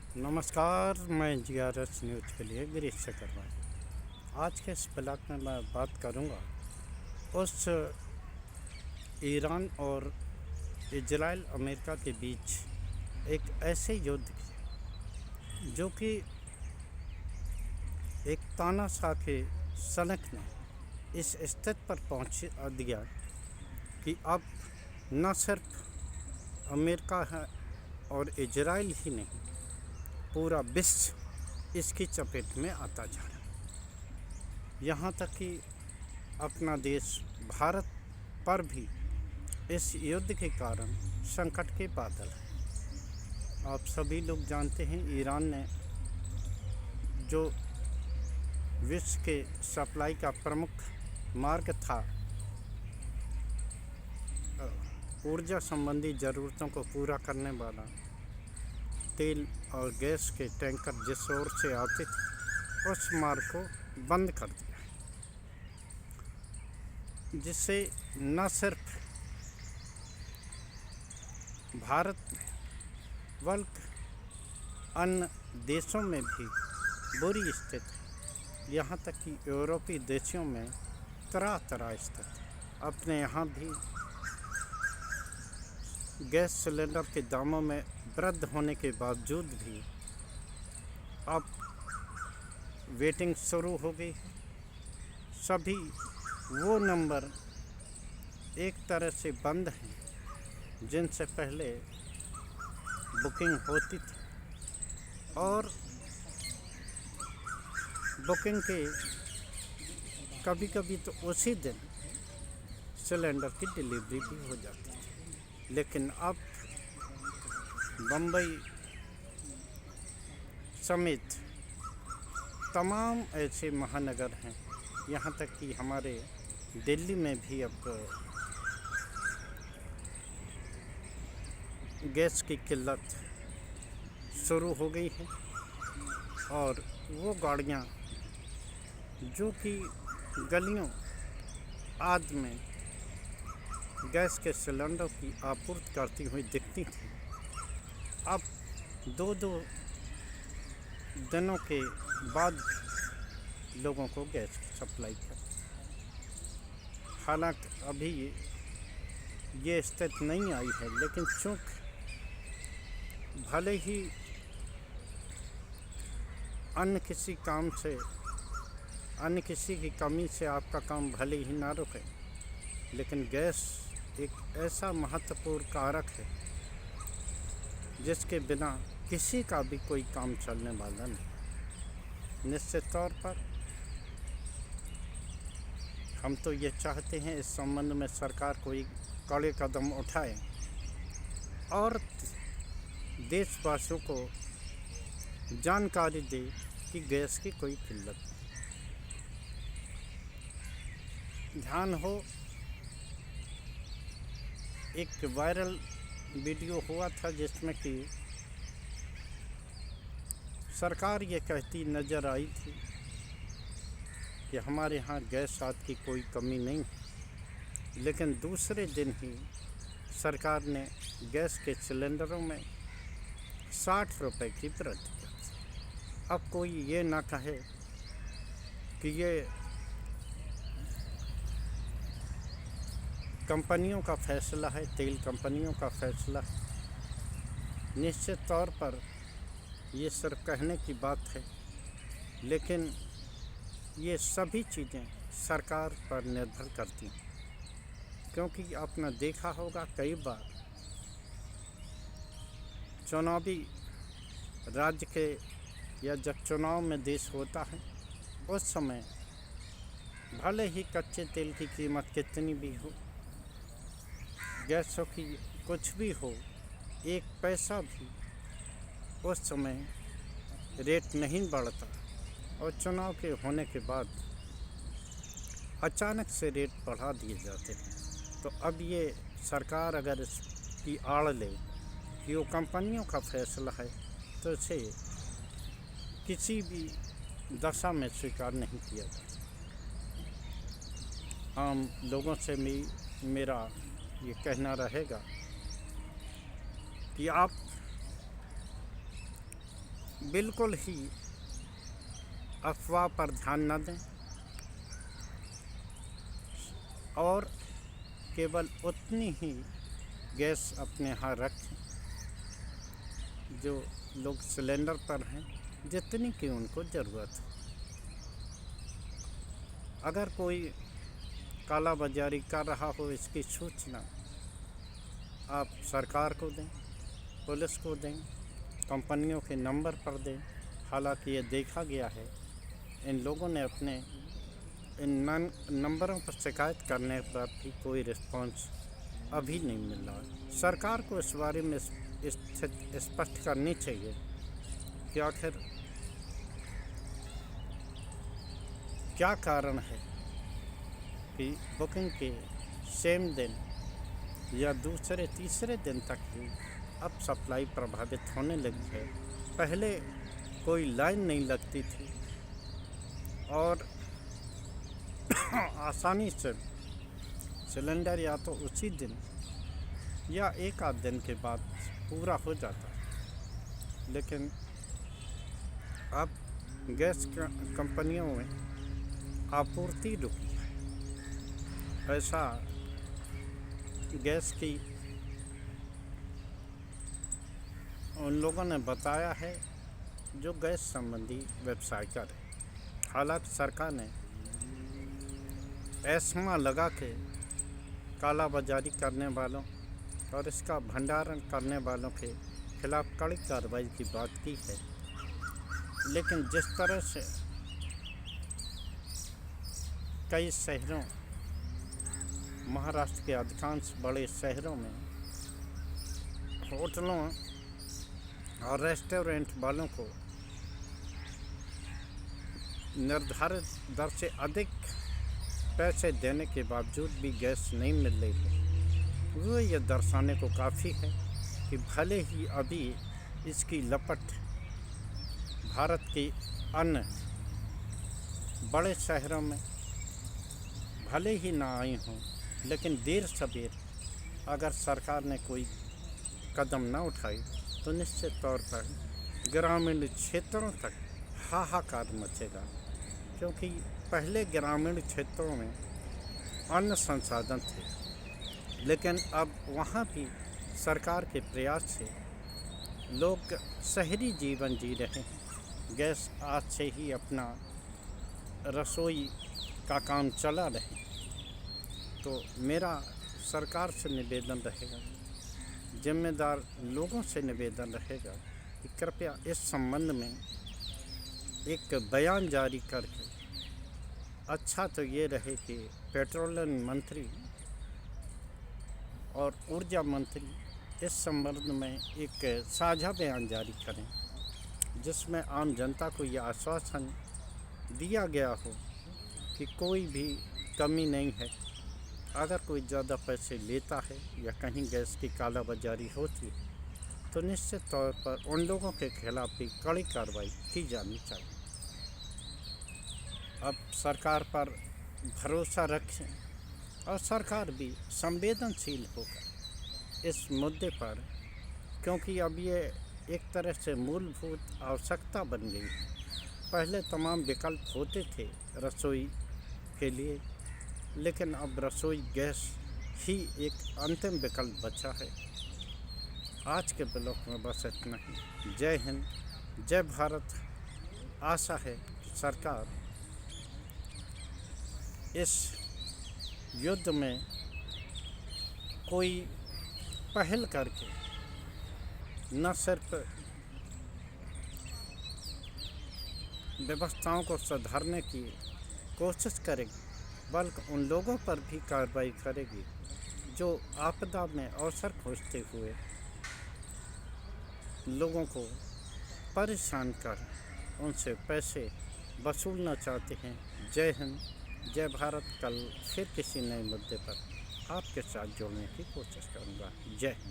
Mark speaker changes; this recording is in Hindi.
Speaker 1: नमस्कार, मैं जीआरएस न्यूज़ के लिए गिरीश चक्रवर्ती। आज के इस ब्लॉग में मैं बात करूंगा उस ईरान और इजराइल अमेरिका के बीच एक ऐसे युद्ध की जो कि एक तानाशाह के सनक ने इस स्थिति पर पहुंच दिया कि अब न सिर्फ अमेरिका है और इजराइल ही नहीं, पूरा विश्व इसकी चपेट में आता जा रहा है। यहाँ तक कि अपना देश भारत पर भी इस युद्ध के कारण संकट के बादल हैं। आप सभी लोग जानते हैं, ईरान ने जो विश्व के सप्लाई का प्रमुख मार्ग था, ऊर्जा संबंधी ज़रूरतों को पूरा करने वाला तेल और गैस के टैंकर जिस ओर से आते थे, उस मार्ग को बंद कर दिया, जिससे न सिर्फ भारत में बल्कि अन्य देशों में भी बुरी स्थिति, यहाँ तक कि यूरोपीय देशों में तरह तरह स्थिति। अपने यहाँ भी गैस सिलेंडर के दामों में वृद्धि होने के बावजूद भी अब वेटिंग शुरू हो गई। सभी वो नंबर एक तरह से बंद हैं जिनसे पहले बुकिंग होती थी, और बुकिंग के कभी कभी तो उसी दिन सिलेंडर की डिलीवरी भी हो जाती थी। लेकिन अब बम्बई समेत तमाम ऐसे महानगर हैं, यहाँ तक कि हमारे दिल्ली में भी अब गैस की किल्लत शुरू हो गई है। और वो गाड़ियाँ जो कि गलियों आदि में गैस के सिलेंडर की आपूर्ति करती हुई दिखती थी, अब दो दिनों के बाद लोगों को गैस की सप्लाई कर। हालांकि अभी ये स्थिति नहीं आई है, लेकिन चूँकि भले ही अन्य किसी काम से, अन्य किसी की कमी से आपका काम भले ही ना रुके, लेकिन गैस एक ऐसा महत्वपूर्ण कारक है जिसके बिना किसी का भी कोई काम चलने वाला नहीं। निश्चित तौर पर हम तो ये चाहते हैं इस संबंध में सरकार कोई कड़े कदम उठाए और देशवासियों को जानकारी दे कि गैस की कोई किल्लत नहीं। ध्यान हो, एक वायरल वीडियो हुआ था जिसमें कि सरकार ये कहती नज़र आई थी कि हमारे यहाँ गैस आदि की कोई कमी नहीं, लेकिन दूसरे दिन ही सरकार ने गैस के सिलेंडरों में 60 रुपए की वृद्धि कर दी। अब कोई ये ना कहे कि ये कंपनियों का फैसला है, तेल कंपनियों का फैसला है। निश्चित तौर पर ये सिर्फ कहने की बात है, लेकिन ये सभी चीज़ें सरकार पर निर्भर करती हैं, क्योंकि आपने देखा होगा कई बार चुनावी राज्य के या जब चुनाव में देश होता है, उस समय भले ही कच्चे तेल की कीमत कितनी भी हो, गैसों की कुछ भी हो, एक पैसा भी उस समय रेट नहीं बढ़ता, और चुनाव के होने के बाद अचानक से रेट बढ़ा दिए जाते हैं। तो अब ये सरकार अगर इसकी आड़ ले कि वो कंपनियों का फैसला है, तो इसे किसी भी दशा में स्वीकार नहीं किया जाता। आम लोगों से मेरा ये कहना रहेगा कि आप बिल्कुल ही अफवाह पर ध्यान न दें और केवल उतनी ही गैस अपने यहाँ रखें जो लोग सिलेंडर पर हैं, जितनी की उनको ज़रूरत है। अगर कोई काला बाजारी कर रहा हो, इसकी सूचना आप सरकार को दें, पुलिस को दें, कंपनियों के नंबर पर दें। हालांकि ये देखा गया है इन लोगों ने अपने इन नंबरों पर शिकायत करने पर भी कोई रिस्पांस अभी नहीं मिल रहा है। सरकार को इस बारे में स्थिति स्पष्ट करनी चाहिए कि आखिर क्या कारण है कि बुकिंग के सेम दिन या दूसरे तीसरे दिन तक ही अब सप्लाई प्रभावित होने लगी है। पहले कोई लाइन नहीं लगती थी और आसानी से सिलेंडर या तो उसी दिन या एक आध दिन के बाद पूरा हो जाता, लेकिन अब गैस कंपनियों में आपूर्ति रुकी है। ऐसा गैस की उन लोगों ने बताया है जो गैस संबंधी व्यवसाय कर। हालांकि सरकार ने एस्मा लगा के काला बाजारी करने वालों और इसका भंडारण करने वालों के खिलाफ कड़ी कार्रवाई की बात की है, लेकिन जिस तरह से कई शहरों, महाराष्ट्र के अधिकांश बड़े शहरों में होटलों और रेस्टोरेंट वालों को निर्धारित दर से अधिक पैसे देने के बावजूद भी गैस नहीं मिल रही है, वो ये दर्शाने को काफ़ी है कि भले ही अभी इसकी लपट भारत के अन्य बड़े शहरों में भले ही ना आई हों, लेकिन देर सवेर अगर सरकार ने कोई कदम न उठाई तो निश्चित तौर पर ग्रामीण क्षेत्रों तक हाहाकार मचेगा। क्योंकि पहले ग्रामीण क्षेत्रों में अन्य संसाधन थे, लेकिन अब वहाँ भी सरकार के प्रयास से लोग शहरी जीवन जी रहे हैं। गैस आज से ही अपना रसोई का काम चला रहे। तो मेरा सरकार से निवेदन रहेगा, जिम्मेदार लोगों से निवेदन रहेगा कि कृपया इस संबंध में एक बयान जारी करके, अच्छा तो ये रहे कि पेट्रोलियम मंत्री और ऊर्जा मंत्री इस संबंध में एक साझा बयान जारी करें, जिसमें आम जनता को यह आश्वासन दिया गया हो कि कोई भी कमी नहीं है। अगर कोई ज़्यादा पैसे लेता है या कहीं गैस की काला बाजारी होती है तो निश्चित तौर पर उन लोगों के खिलाफ भी कड़ी कार्रवाई की जानी चाहिए। अब सरकार पर भरोसा रखें और सरकार भी संवेदनशील होकर इस मुद्दे पर, क्योंकि अब ये एक तरह से मूलभूत आवश्यकता बन गई है। पहले तमाम विकल्प होते थे रसोई के लिए, लेकिन अब रसोई गैस ही एक अंतिम विकल्प बचा है। आज के ब्लॉग में बस इतना ही। जय हिंद, जय भारत। आशा है कि सरकार इस युद्ध में कोई पहल करके न सिर्फ व्यवस्थाओं को सुधारने की कोशिश करेगी, बल्कि उन लोगों पर भी कार्रवाई करेगी जो आपदा में अवसर खोजते हुए लोगों को परेशान कर उनसे पैसे वसूलना चाहते हैं। जय हिंद, जय भारत। कल फिर किसी नए मुद्दे पर आपके साथ जोड़ने की कोशिश करूँगा। जय हिंद।